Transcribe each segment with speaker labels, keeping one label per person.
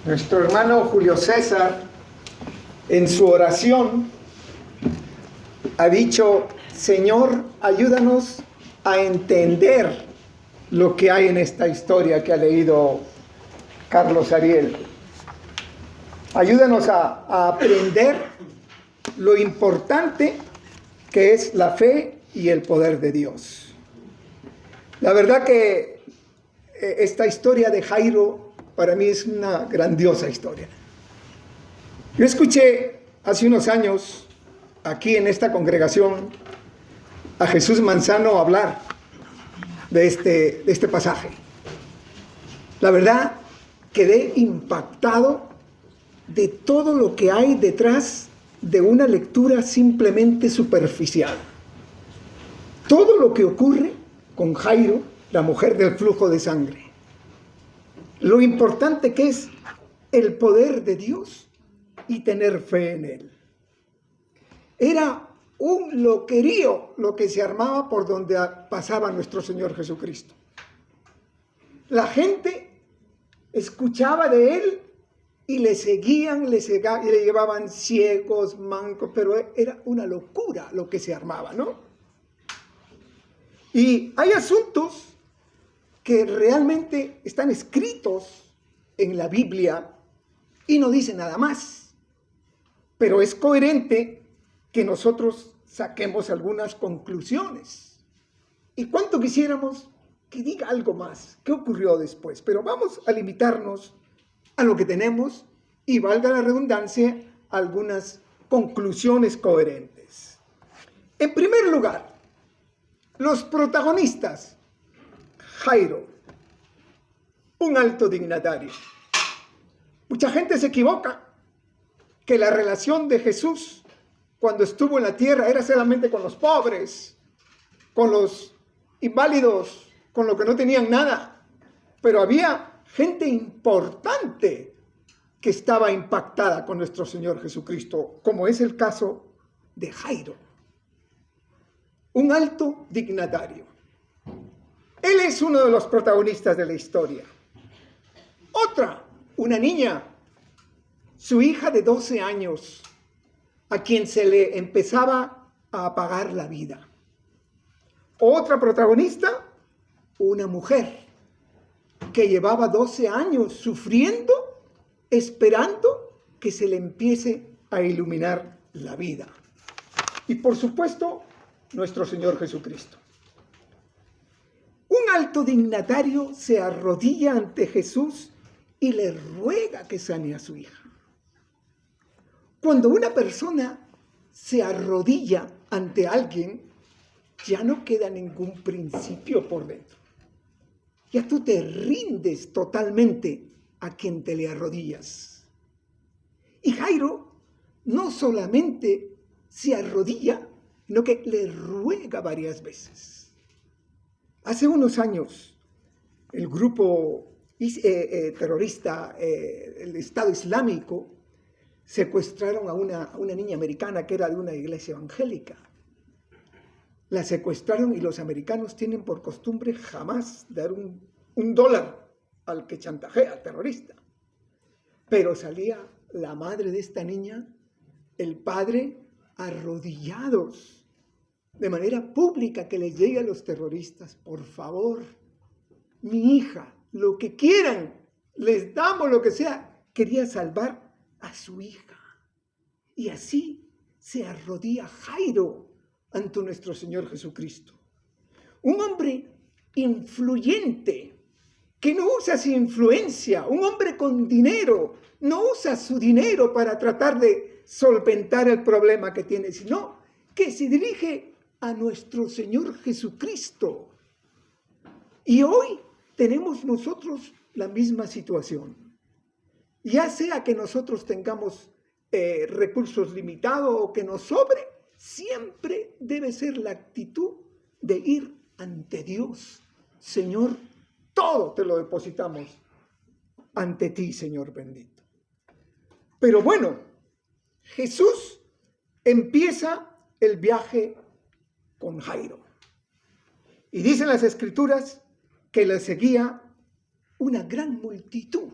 Speaker 1: Nuestro hermano Julio César, en su oración, ha dicho: Señor, ayúdanos a entender lo que hay en esta historia que ha leído Carlos Ariel. Ayúdanos a aprender lo importante que es la fe y el poder de Dios. La verdad que esta historia de Jairo para mí es una grandiosa historia. Yo escuché hace unos años aquí en esta congregación a Jesús Manzano hablar de este pasaje. La verdad, quedé impactado de todo lo que hay detrás de una lectura simplemente superficial. Todo lo que ocurre con Jairo, la mujer del flujo de sangre. Lo importante que es el poder de Dios y tener fe en Él. Era un loquerío lo que se armaba por donde pasaba nuestro Señor Jesucristo. La gente escuchaba de Él y le seguían, le llevaban ciegos, mancos, pero era una locura lo que se armaba, ¿no? Y hay asuntos que realmente están escritos en la Biblia y no dicen nada más. Pero es coherente que nosotros saquemos algunas conclusiones. ¿Y cuánto quisiéramos que diga algo más? ¿Qué ocurrió después? Pero vamos a limitarnos a lo que tenemos y, valga la redundancia, algunas conclusiones coherentes. En primer lugar, los protagonistas. Jairo, un alto dignatario. Mucha gente se equivoca que la relación de Jesús cuando estuvo en la tierra era solamente con los pobres, con los inválidos, con los que no tenían nada. Pero había gente importante que estaba impactada con nuestro Señor Jesucristo, como es el caso de Jairo, un alto dignatario. Él es uno de los protagonistas de la historia. Otra, una niña, su hija de 12 años, a quien se le empezaba a apagar la vida. Otra protagonista, una mujer que llevaba 12 años sufriendo, esperando que se le empiece a iluminar la vida. Y por supuesto, nuestro Señor Jesucristo. Un alto dignatario se arrodilla ante Jesús y le ruega que sane a su hija. Cuando una persona se arrodilla ante alguien, ya no queda ningún principio por dentro. Ya tú te rindes totalmente a quien te le arrodillas. Y Jairo no solamente se arrodilla, sino que le ruega varias veces. Hace unos años, el grupo terrorista, el Estado Islámico, secuestraron a una niña americana que era de una iglesia evangélica. La secuestraron y los americanos tienen por costumbre jamás dar un dólar al que chantajea, al terrorista. Pero salía la madre de esta niña, el padre, arrodillados, de manera pública, que les llegue a los terroristas: por favor, mi hija, lo que quieran, les damos lo que sea. Quería salvar a su hija. Y así se arrodilla Jairo ante nuestro Señor Jesucristo. Un hombre influyente, que no usa su influencia, un hombre con dinero, no usa su dinero para tratar de solventar el problema que tiene, sino que se dirige a nuestro Señor Jesucristo. Y hoy tenemos nosotros la misma situación. Ya sea que nosotros tengamos recursos limitados o que nos sobre, siempre debe ser la actitud de ir ante Dios. Señor, todo te lo depositamos ante ti, Señor bendito. Pero bueno, Jesús empieza el viaje con Jairo. Y dicen las Escrituras que le seguía una gran multitud.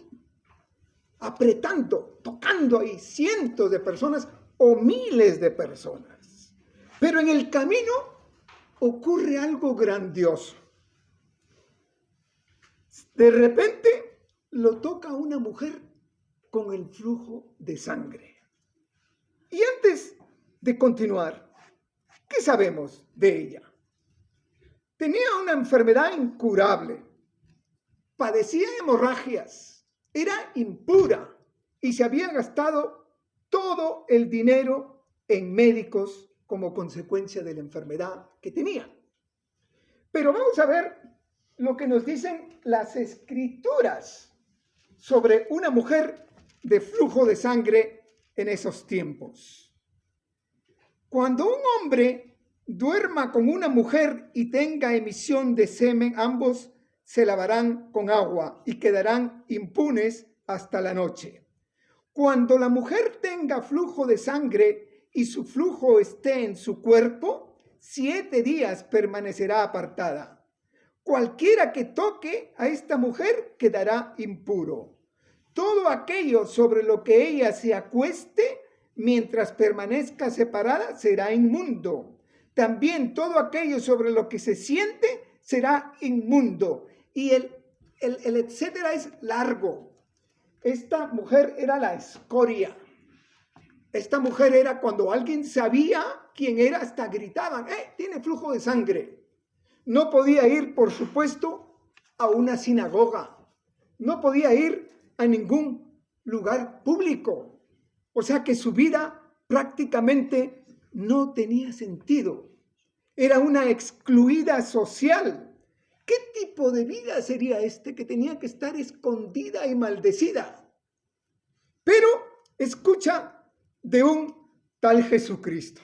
Speaker 1: apretando, tocando ahí cientos de personas o miles de personas. Pero en el camino ocurre algo grandioso. De repente lo toca una mujer con el flujo de sangre. Y antes de continuar, ¿qué sabemos de ella? Tenía una enfermedad incurable, padecía hemorragias, era impura y se había gastado todo el dinero en médicos como consecuencia de la enfermedad que tenía. Pero vamos a ver lo que nos dicen las escrituras sobre una mujer de flujo de sangre en esos tiempos. Cuando un hombre duerma con una mujer y tenga emisión de semen, ambos se lavarán con agua y quedarán impunes hasta la noche. Cuando la mujer tenga flujo de sangre y su flujo esté en su cuerpo, 7 días permanecerá apartada. Cualquiera que toque a esta mujer quedará impuro. Todo aquello sobre lo que ella se acueste mientras permanezca separada será inmundo. También todo aquello sobre lo que se siente será inmundo. Y el etcétera es largo. Esta mujer era la escoria. Esta mujer era cuando alguien sabía quién era, hasta gritaban, tiene flujo de sangre. No podía ir, por supuesto, a una sinagoga. No podía ir a ningún lugar público. O sea que su vida prácticamente no tenía sentido. Era una excluida social. ¿Qué tipo de vida sería este que tenía que estar escondida y maldecida? Pero escucha de un tal Jesucristo.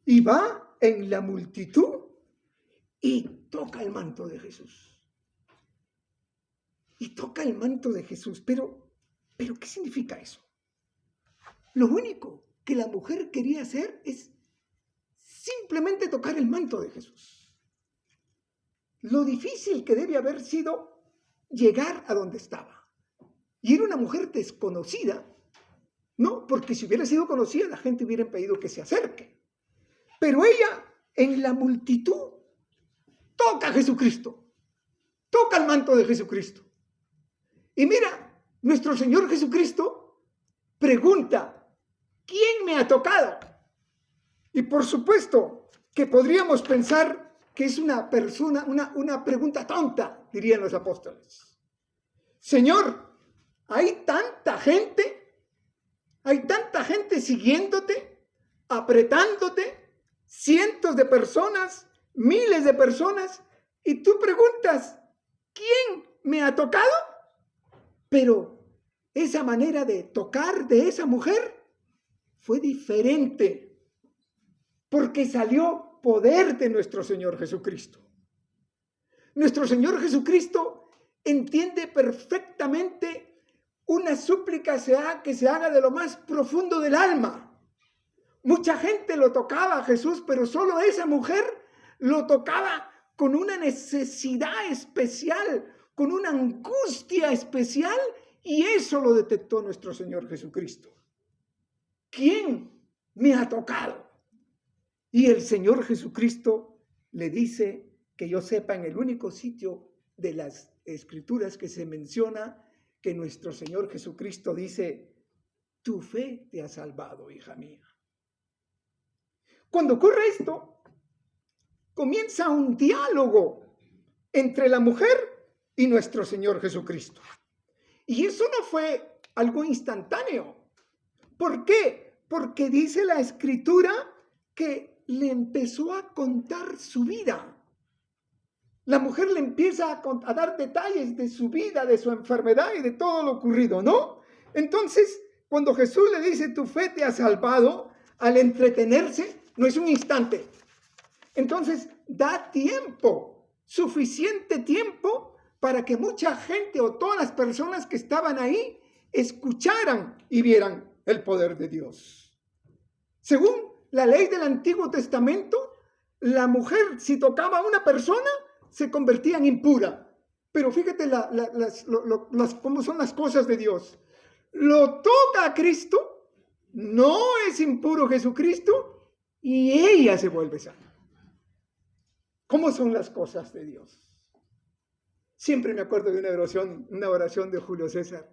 Speaker 1: Y va en la multitud y toca el manto de Jesús. Y toca el manto de Jesús. Pero ¿qué significa eso? Lo único que la mujer quería hacer es simplemente tocar el manto de Jesús. Lo difícil que debe haber sido llegar a donde estaba. Y era una mujer desconocida, ¿no? Porque si hubiera sido conocida, la gente hubiera pedido que se acerque. Pero ella, en la multitud, toca a Jesucristo. Toca el manto de Jesucristo. Y mira, nuestro Señor Jesucristo pregunta, ¿quién me ha tocado? Y por supuesto que podríamos pensar que es una pregunta tonta, dirían los apóstoles. Señor, hay tanta gente siguiéndote, apretándote, cientos de personas, miles de personas, y tú preguntas, ¿quién me ha tocado? Pero esa manera de tocar de esa mujer fue diferente, porque salió poder de nuestro Señor Jesucristo. Nuestro Señor Jesucristo entiende perfectamente una súplica que se haga de lo más profundo del alma. Mucha gente lo tocaba a Jesús, pero solo esa mujer lo tocaba con una necesidad especial, con una angustia especial, y eso lo detectó nuestro Señor Jesucristo. ¿Quién me ha tocado? Y el Señor Jesucristo le dice, que yo sepa, en el único sitio de las Escrituras que se menciona, que nuestro Señor Jesucristo dice, tu fe te ha salvado, hija mía. Cuando ocurre esto, comienza un diálogo entre la mujer y nuestro Señor Jesucristo. Y eso no fue algo instantáneo. ¿Por qué? Porque dice la Escritura que le empezó a contar su vida. La mujer le empieza a dar detalles de su vida, de su enfermedad y de todo lo ocurrido, ¿no? Entonces, cuando Jesús le dice, tu fe te ha salvado, al entretenerse, no es un instante. Entonces, da tiempo, suficiente tiempo, para que mucha gente o todas las personas que estaban ahí escucharan y vieran el poder de Dios. Según la ley del Antiguo Testamento, la mujer, si tocaba a una persona, se convertía en impura. Pero fíjate cómo son las cosas de Dios. lo toca a Cristo, no es impuro Jesucristo, y ella se vuelve sana. ¿Cómo son las cosas de Dios? Siempre me acuerdo de una oración de Julio César,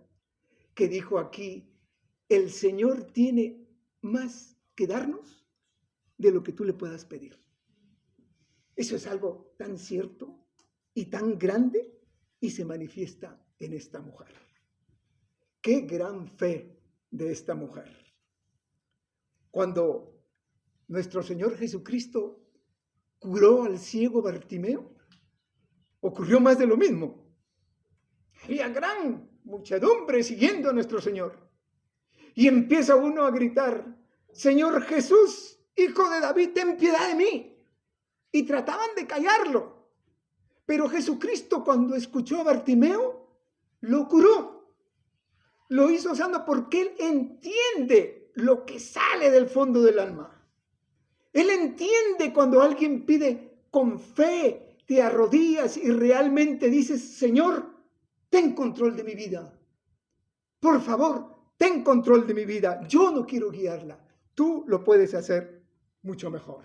Speaker 1: que dijo aquí: el Señor tiene más que darnos de lo que tú le puedas pedir. Eso es algo tan cierto y tan grande, y se manifiesta en esta mujer. ¡Qué gran fe de esta mujer! Cuando nuestro Señor Jesucristo curó al ciego Bartimeo, ocurrió más de lo mismo. Había gran muchedumbre siguiendo a nuestro Señor. Y empieza uno a gritar: Señor Jesús, Hijo de David, ten piedad de mí. Y trataban de callarlo. Pero Jesucristo, cuando escuchó a Bartimeo, lo curó. Lo hizo sano porque Él entiende lo que sale del fondo del alma. Él entiende cuando alguien pide con fe, te arrodillas y realmente dices: Señor, ten control de mi vida. Por favor, ten control de mi vida. Yo no quiero guiarla. Tú lo puedes hacer mucho mejor.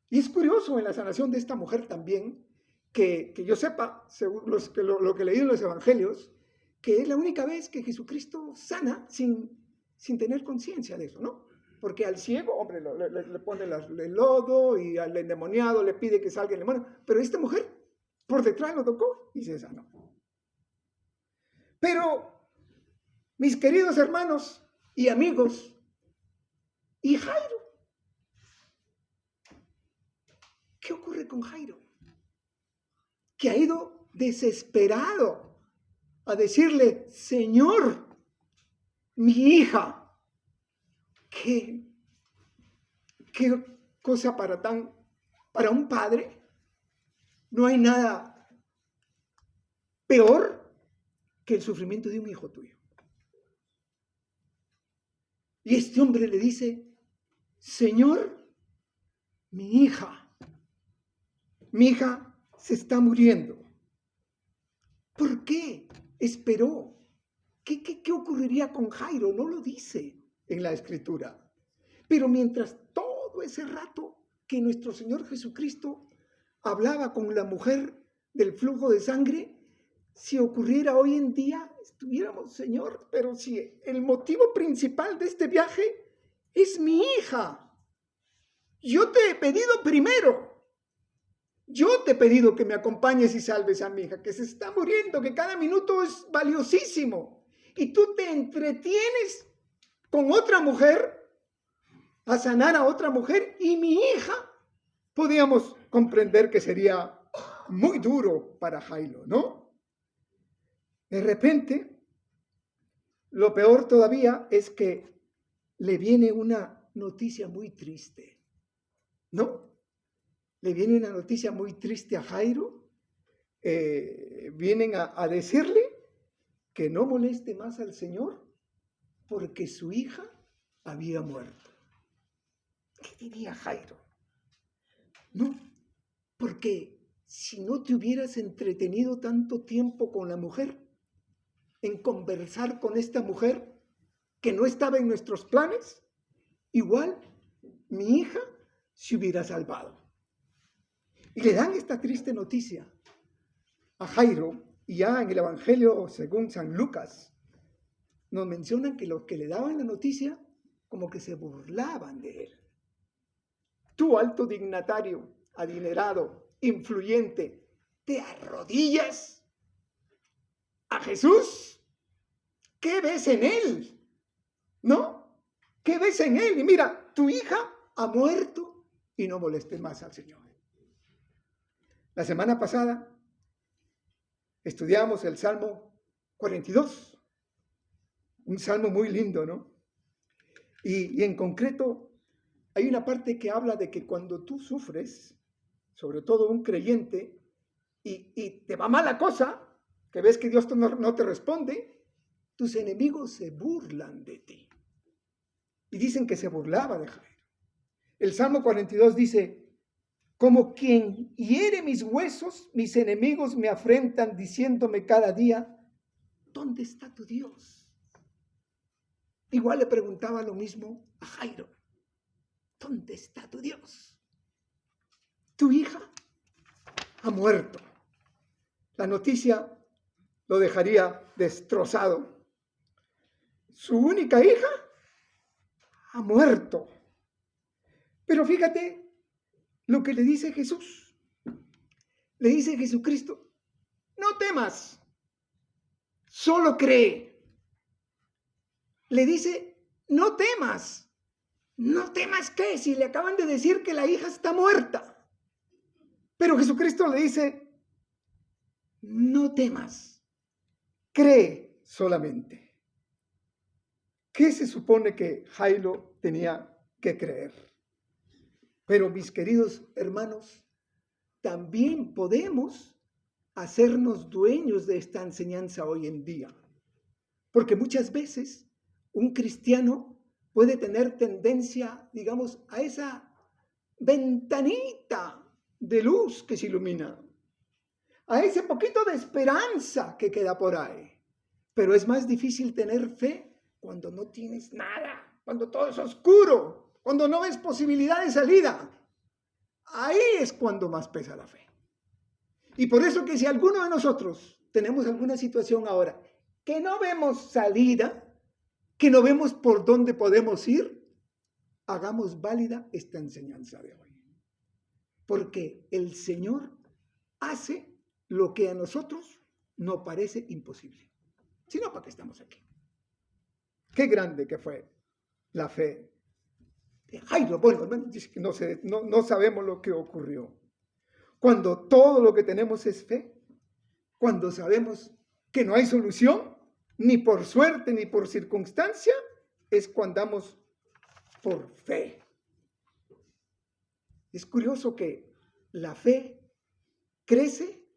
Speaker 1: Y es curioso en la sanación de esta mujer también, que yo sepa, según lo que leí en los evangelios, que es la única vez que Jesucristo sana sin tener conciencia de eso, ¿no? Porque al ciego, hombre, le pone el lodo, y al endemoniado le pide que salga el demonio. Pero esta mujer, por detrás lo tocó y se sanó. Pero, mis queridos hermanos y amigos, ¿y Jairo? ¿Qué ocurre con Jairo? Que ha ido desesperado a decirle: Señor, mi hija. ¿Qué cosa para un padre? No hay nada peor que el sufrimiento de un hijo tuyo. Y este hombre le dice: Señor, mi hija se está muriendo. ¿Por qué esperó? ¿Qué ocurriría con Jairo? No lo dice en la Escritura. Pero mientras todo ese rato que nuestro Señor Jesucristo hablaba con la mujer del flujo de sangre, si ocurriera hoy en día, estuviéramos: Señor, pero si el motivo principal de este viaje es mi hija. Yo te he pedido primero. Yo te he pedido que me acompañes y salves a mi hija, que se está muriendo, que cada minuto es valiosísimo. Y tú te entretienes con otra mujer, a sanar a otra mujer, y mi hija, podíamos comprender que sería muy duro para Jairo, ¿no? De repente, lo peor todavía es que le viene una noticia muy triste, ¿no? Le viene una noticia muy triste a Jairo. Vienen a decirle que no moleste más al Señor porque su hija había muerto. ¿Qué diría Jairo? No, porque si no te hubieras entretenido tanto tiempo con la mujer, en conversar con esta mujer que no estaba en nuestros planes, igual mi hija se hubiera salvado. Y le dan esta triste noticia a Jairo, y ya en el Evangelio según San Lucas nos mencionan que los que le daban la noticia como que se burlaban de él. Tú, alto dignatario, adinerado, influyente, ¿te arrodillas a Jesús? ¿Qué ves en él? ¿No? ¿Qué ves en él? Y mira, tu hija ha muerto y no molestes más al Señor. La semana pasada estudiamos el Salmo 42, un salmo muy lindo, ¿no? Y en concreto hay una parte que habla de que cuando tú sufres, sobre todo un creyente, y te va mal la cosa, que ves que Dios no te responde, tus enemigos se burlan de ti. Y dicen que se burlaba de Jairo. El Salmo 42 dice: como quien hiere mis huesos, mis enemigos me afrentan diciéndome cada día: ¿dónde está tu Dios? igual le preguntaba lo mismo a Jairo. ¿Dónde está tu Dios? Tu hija ha muerto. La noticia lo dejaría destrozado. Su única hija ha muerto. Pero fíjate lo que le dice Jesús. Le dice Jesucristo, no temas, solo cree. Le dice, no temas. ¿No temas qué? Si le acaban de decir que la hija está muerta. Pero Jesucristo le dice, no temas, cree solamente. ¿Qué se supone que Jairo tenía que creer? Pero mis queridos hermanos, también podemos hacernos dueños de esta enseñanza hoy en día. Porque muchas veces un cristiano puede tener tendencia, digamos, a esa ventanita de luz que se ilumina, a ese poquito de esperanza que queda por ahí. Pero es más difícil tener fe cuando no tienes nada, cuando todo es oscuro, cuando no ves posibilidad de salida. Ahí es cuando más pesa la fe. Y por eso que si alguno de nosotros tenemos alguna situación ahora que no vemos salida, que no vemos por dónde podemos ir, hagamos válida esta enseñanza de hoy. Porque el Señor hace lo que a nosotros nos parece imposible. Si no, ¿para qué estamos aquí? Qué grande que fue la fe de Jairo. Bueno, no sabemos lo que ocurrió. Cuando todo lo que tenemos es fe, cuando sabemos que no hay solución, ni por suerte ni por circunstancia, es cuando andamos por fe. Es curioso que la fe crece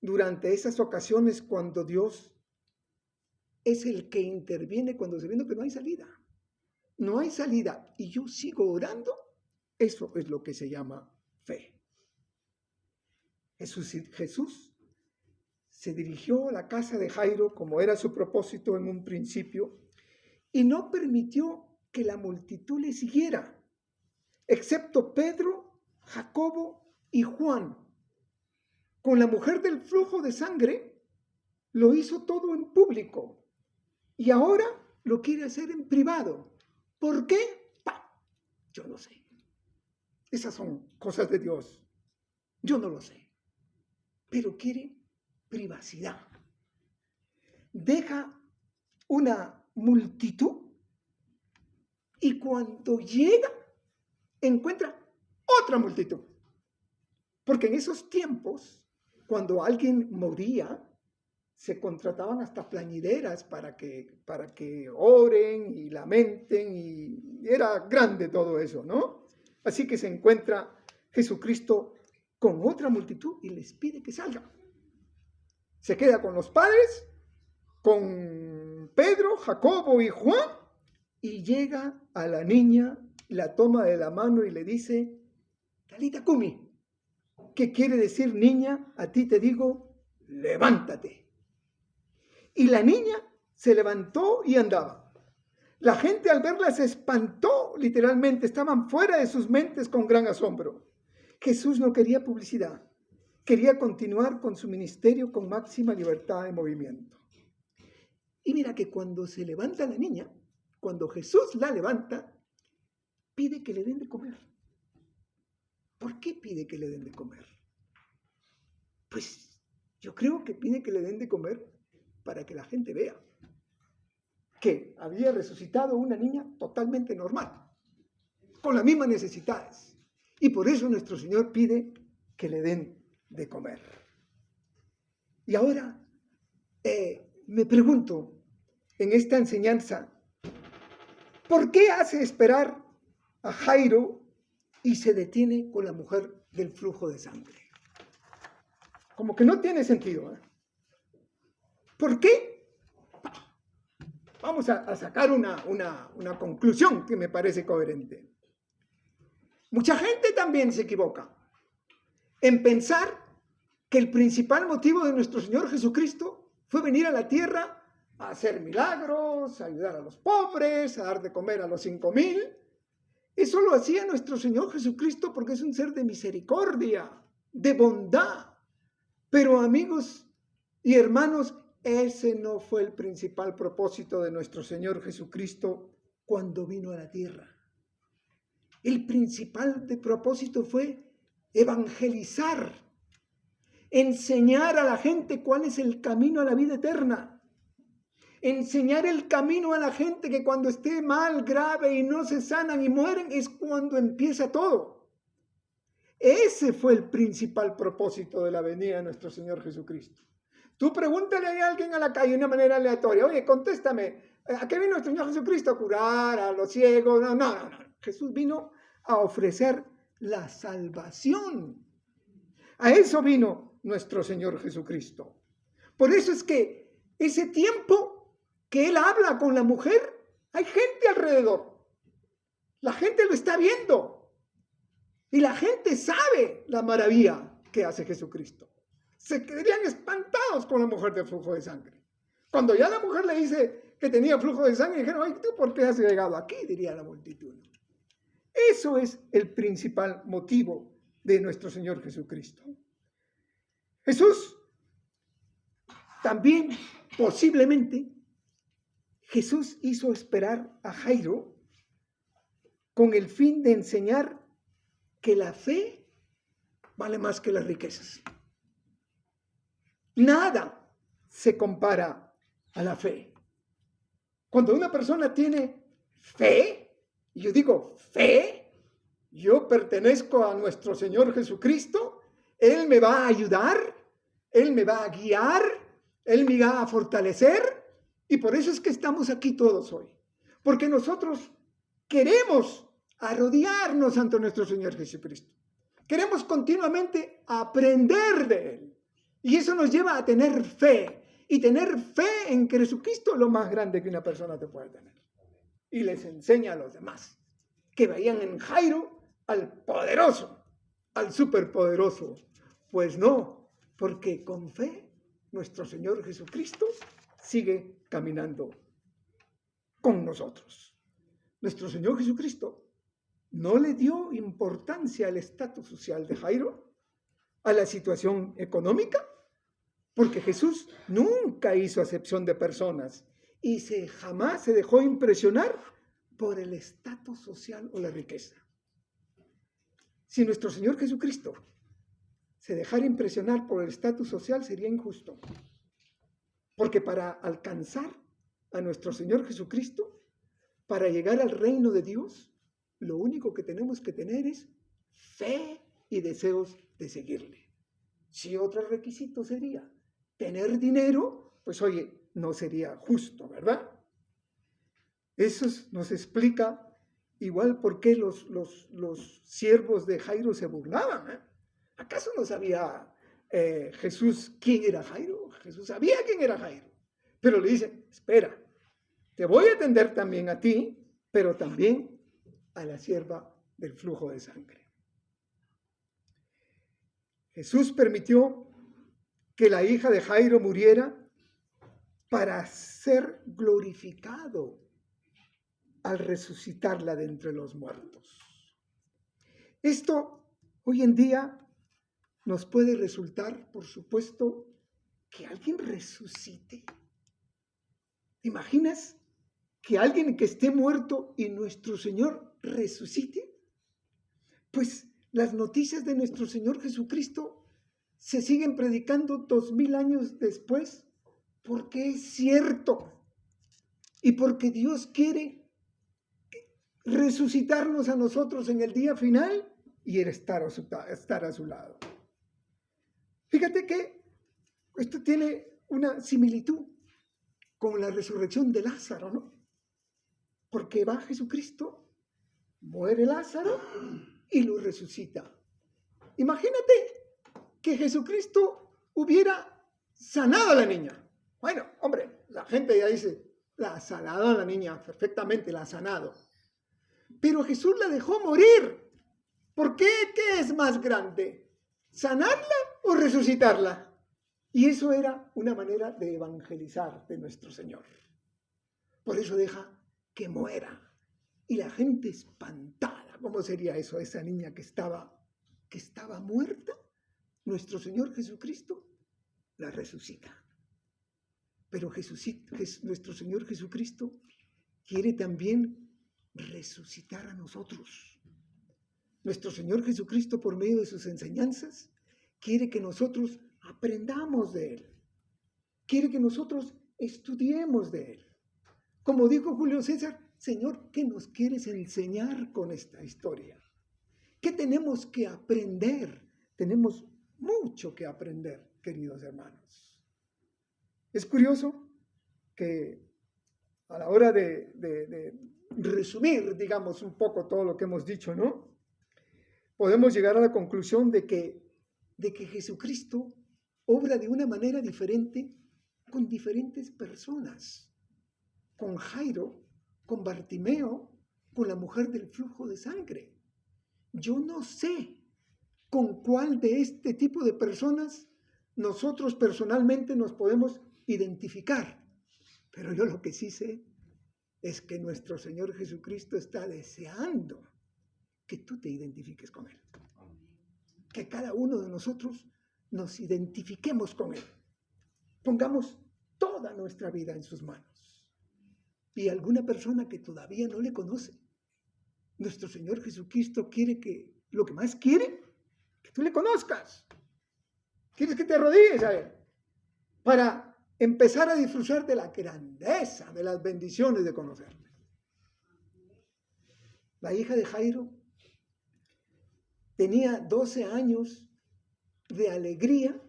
Speaker 1: durante esas ocasiones cuando Dios es el que interviene, cuando se ve que no hay salida. No hay salida y yo sigo orando. Eso es lo que se llama fe. Jesús se dirigió a la casa de Jairo, como era su propósito en un principio, y no permitió que la multitud le siguiera, excepto Pedro, Jacobo y Juan. Con la mujer del flujo de sangre, lo hizo todo en público, y ahora lo quiere hacer en privado. ¿Por qué? Yo no sé. Esas son cosas de Dios. Yo no lo sé. Pero quiere privacidad. Deja una multitud y cuando llega encuentra otra multitud. Porque en esos tiempos, cuando alguien moría, se contrataban hasta plañideras para que oren y lamenten, y era grande todo eso, ¿no? Así que se encuentra Jesucristo con otra multitud y les pide que salgan. Se queda con los padres, con Pedro, Jacobo y Juan, y llega a la niña, la toma de la mano y le dice, Talita Kumi, ¿qué quiere decir niña? A ti te digo, levántate. Y la niña se levantó y andaba. La gente al verla se espantó, literalmente, estaban fuera de sus mentes con gran asombro. Jesús no quería publicidad, quería continuar con su ministerio con máxima libertad de movimiento. Y mira que cuando se levanta la niña, cuando Jesús la levanta, pide que le den de comer. ¿Por qué pide que le den de comer? Pues yo creo que pide que le den de comer para que la gente vea que había resucitado una niña totalmente normal, con las mismas necesidades. Y por eso nuestro Señor pide que le den de comer. Y ahora me pregunto, en esta enseñanza, ¿por qué hace esperar a Jairo y se detiene con la mujer del flujo de sangre? Como que no tiene sentido, ¿eh? ¿Por qué? Vamos a sacar una conclusión que me parece coherente. Mucha gente también se equivoca en pensar que el principal motivo de nuestro Señor Jesucristo fue venir a la tierra a hacer milagros, a ayudar a los pobres, a dar de comer a los 5,000. Eso lo hacía nuestro Señor Jesucristo porque es un ser de misericordia, de bondad. Pero amigos y hermanos, ese no fue el principal propósito de nuestro Señor Jesucristo cuando vino a la tierra. El principal propósito fue evangelizar, enseñar a la gente cuál es el camino a la vida eterna, enseñar el camino a la gente que cuando esté mal, grave y no se sanan y mueren es cuando empieza todo. Ese fue el principal propósito de la venida de nuestro Señor Jesucristo. Tú pregúntale a alguien a la calle de una manera aleatoria, oye, contéstame, ¿a qué vino nuestro Señor Jesucristo? ¿A curar a los ciegos? No. Jesús vino a ofrecer la salvación. A eso vino nuestro Señor Jesucristo. Por eso es que ese tiempo que Él habla con la mujer, hay gente alrededor. La gente lo está viendo. Y la gente sabe la maravilla que hace Jesucristo. Se quedarían espantados con la mujer del flujo de sangre. Cuando ya la mujer le dice que tenía flujo de sangre, dijeron, ay, ¿tú por qué has llegado aquí? Diría la multitud. Eso es el principal motivo de nuestro Señor Jesucristo. Jesús también, posiblemente, Jesús hizo esperar a Jairo con el fin de enseñar que la fe vale más que las riquezas. Nada se compara a la fe. Cuando una persona tiene fe, y yo digo fe, yo pertenezco a nuestro Señor Jesucristo, Él me va a ayudar, Él me va a guiar, Él me va a fortalecer, y por eso es que estamos aquí todos hoy. Porque nosotros queremos arrodillarnos ante nuestro Señor Jesucristo. Queremos continuamente aprender de Él. Y eso nos lleva a tener fe. Y tener fe en Jesucristo es lo más grande que una persona te puede tener. Y les enseña a los demás que veían en Jairo al poderoso, al superpoderoso. Pues no, porque con fe nuestro Señor Jesucristo sigue caminando con nosotros. Nuestro Señor Jesucristo no le dio importancia al estatus social de Jairo, a la situación económica, porque Jesús nunca hizo acepción de personas y jamás se dejó impresionar por el estatus social o la riqueza. Si nuestro Señor Jesucristo se dejara impresionar por el estatus social, sería injusto. Porque para alcanzar a nuestro Señor Jesucristo, para llegar al reino de Dios, lo único que tenemos que tener es fe y deseos de seguirle. Si otro requisito sería tener dinero, pues oye, no sería justo, ¿verdad? Eso nos explica igual por qué los siervos de Jairo se burlaban, ¿eh? ¿Acaso no sabía Jesús quién era Jairo? Jesús sabía quién era Jairo. Pero le dice, espera, te voy a atender también a ti, pero también a la sierva del flujo de sangre. Jesús permitió que la hija de Jairo muriera para ser glorificado al resucitarla de entre los muertos. Esto hoy en día nos puede resultar, por supuesto, que alguien resucite. ¿Te imaginas que alguien que esté muerto y nuestro Señor resucite? Pues las noticias de nuestro Señor Jesucristo se siguen predicando 2000 años después porque es cierto y porque Dios quiere resucitarnos a nosotros en el día final y estar a su lado. Fíjate que esto tiene una similitud con la resurrección de Lázaro, ¿no? Porque va Jesucristo, muere Lázaro y lo resucita. Imagínate que Jesucristo hubiera sanado a la niña. Bueno, hombre, la gente ya dice, la ha sanado a la niña, perfectamente la ha sanado. Pero Jesús la dejó morir. ¿Por qué? ¿Qué es más grande? ¿Sanarla o resucitarla? Y eso era una manera de evangelizar de nuestro Señor. Por eso deja que muera. Y la gente espantada. ¿Cómo sería eso? Esa niña que estaba muerta, nuestro Señor Jesucristo la resucita. Pero nuestro Señor Jesucristo quiere también resucitar a nosotros. Nuestro Señor Jesucristo, por medio de sus enseñanzas, quiere que nosotros aprendamos de Él. Quiere que nosotros estudiemos de Él. Como dijo Julio César, Señor, ¿qué nos quieres enseñar con esta historia? ¿Qué tenemos que aprender? Tenemos mucho que aprender, queridos hermanos. Es curioso que a la hora de resumir, digamos, un poco todo lo que hemos dicho, ¿no? Podemos llegar a la conclusión de que Jesucristo obra de una manera diferente con diferentes personas. Con Jairo, con Bartimeo, con la mujer del flujo de sangre. Yo no sé con cuál de este tipo de personas nosotros personalmente nos podemos identificar. Pero yo lo que sí sé es que nuestro Señor Jesucristo está deseando que tú te identifiques con Él. Que cada uno de nosotros nos identifiquemos con Él. Pongamos toda nuestra vida en sus manos. Y alguna persona que todavía no le conoce, nuestro Señor Jesucristo quiere lo que más quiere, que tú le conozcas. Quieres que te arrodilles a Él para empezar a disfrutar de la grandeza, de las bendiciones de conocerle. La hija de Jairo tenía 12 años de alegría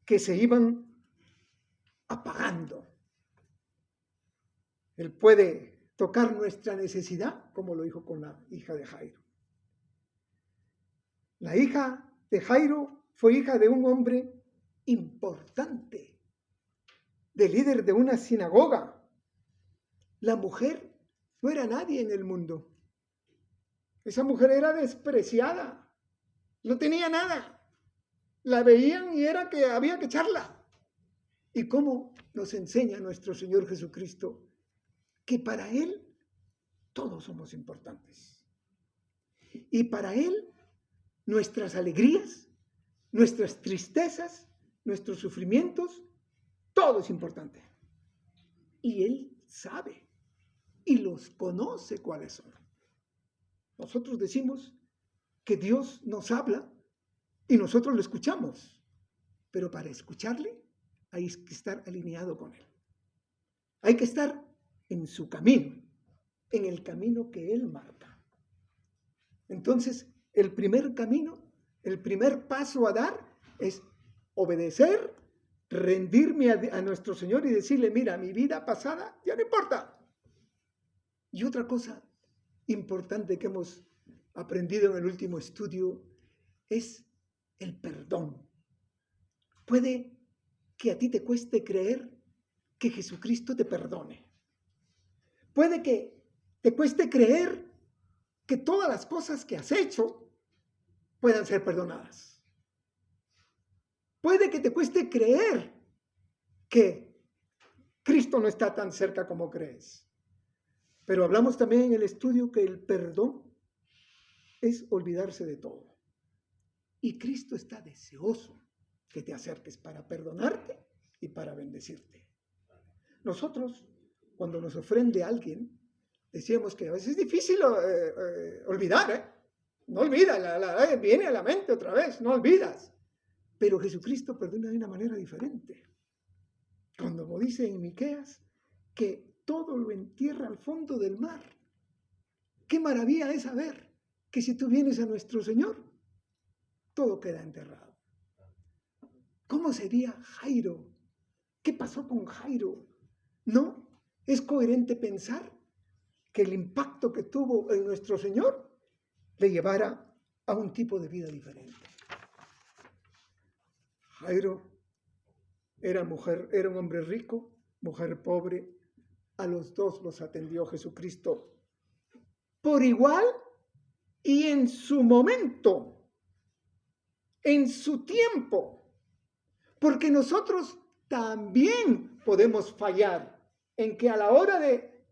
Speaker 1: que se iban apagando. Él puede tocar nuestra necesidad, como lo dijo con la hija de Jairo. La hija de Jairo fue hija de un hombre importante, de líder de una sinagoga. La mujer no era nadie en el mundo. Esa mujer era despreciada, no tenía nada. La veían y era que había que echarla. ¿Y cómo nos enseña nuestro Señor Jesucristo? Que para Él todos somos importantes. Y para Él nuestras alegrías, nuestras tristezas, nuestros sufrimientos, todo es importante. Y Él sabe y los conoce cuáles son. Nosotros decimos que Dios nos habla y nosotros lo escuchamos, pero para escucharle hay que estar alineado con Él. Hay que estar en su camino, en el camino que Él marca. Entonces, el primer camino, el primer paso a dar es obedecer, rendirme a nuestro Señor y decirle, mira, mi vida pasada ya no importa. Y otra cosa importante que hemos aprendido en el último estudio es el perdón. Puede que a ti te cueste creer que Jesucristo te perdone. Puede que te cueste creer que todas las cosas que has hecho puedan ser perdonadas. Puede que te cueste creer que Cristo no está tan cerca como crees. Pero hablamos también en el estudio que el perdón es olvidarse de todo. Y Cristo está deseoso que te acerques para perdonarte y para bendecirte. Nosotros, cuando nos ofrende alguien, decíamos que a veces es difícil olvidar, No olvidas, viene a la mente otra vez, no olvidas. Pero Jesucristo perdona de una manera diferente. Cuando dice en Miqueas que todo lo entierra al fondo del mar. Qué maravilla es saber que si tú vienes a nuestro Señor, todo queda enterrado. ¿Cómo sería Jairo? ¿Qué pasó con Jairo? ¿No? Es coherente pensar que el impacto que tuvo en nuestro Señor le llevara a un tipo de vida diferente. Jairo era un hombre rico, mujer pobre. A los dos los atendió Jesucristo por igual y en su momento, en su tiempo. Porque nosotros también podemos fallar en que a la hora de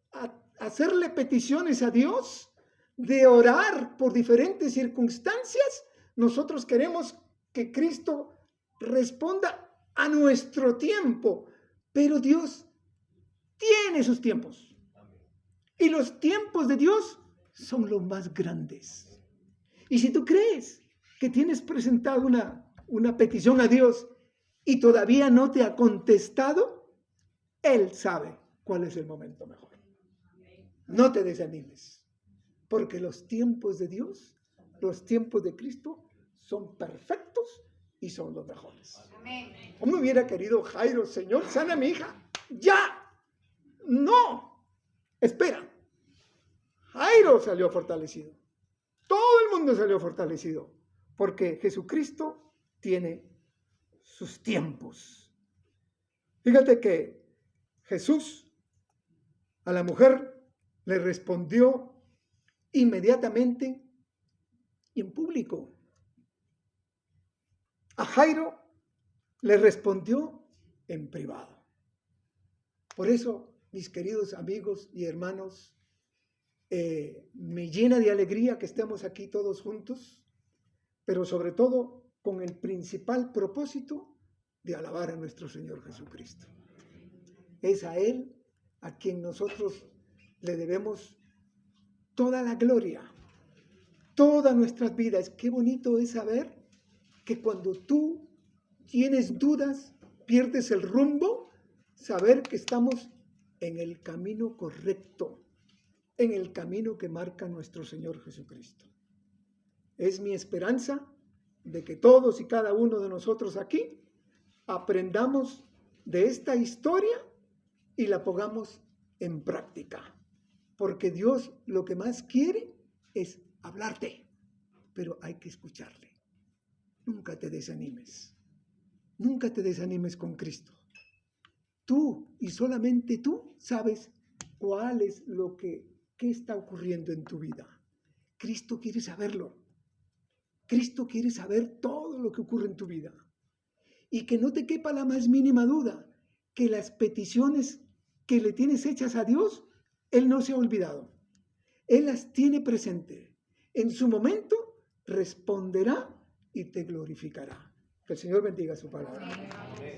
Speaker 1: hacerle peticiones a Dios, de orar por diferentes circunstancias, nosotros queremos que Cristo responda a nuestro tiempo. Pero Dios tiene sus tiempos. Y los tiempos de Dios son los más grandes. Y si tú crees que tienes presentado una petición a Dios y todavía no te ha contestado, Él sabe cuál es el momento mejor. No te desanimes, porque los tiempos de Dios, los tiempos de Cristo, son perfectos y son los mejores. ¿Cómo hubiera querido Jairo? Señor, sana a mi hija. ¡Ya! ¡No! Espera. Jairo salió fortalecido. Todo el mundo salió fortalecido, porque Jesucristo tiene sus tiempos. Fíjate que Jesús a la mujer le respondió inmediatamente y en público. A Jairo le respondió en privado. Por eso, mis queridos amigos y hermanos, me llena de alegría que estemos aquí todos juntos, pero sobre todo con el principal propósito de alabar a nuestro Señor Jesucristo. Es a Él a quien nosotros le debemos toda la gloria, todas nuestras vidas. Qué bonito es saber que cuando tú tienes dudas, pierdes el rumbo, saber que estamos en el camino correcto, en el camino que marca nuestro Señor Jesucristo. Es mi esperanza de que todos y cada uno de nosotros aquí aprendamos de esta historia y la pongamos en práctica. Porque Dios lo que más quiere es hablarte, pero hay que escucharle. Nunca te desanimes. Nunca te desanimes con Cristo. Tú y solamente tú sabes cuál es qué está ocurriendo en tu vida. Cristo quiere saberlo. Cristo quiere saber todo lo que ocurre en tu vida. Y que no te quepa la más mínima duda que las peticiones que le tienes hechas a Dios, Él no se ha olvidado. Él las tiene presente. En su momento responderá y te glorificará. Que el Señor bendiga su palabra. Amén.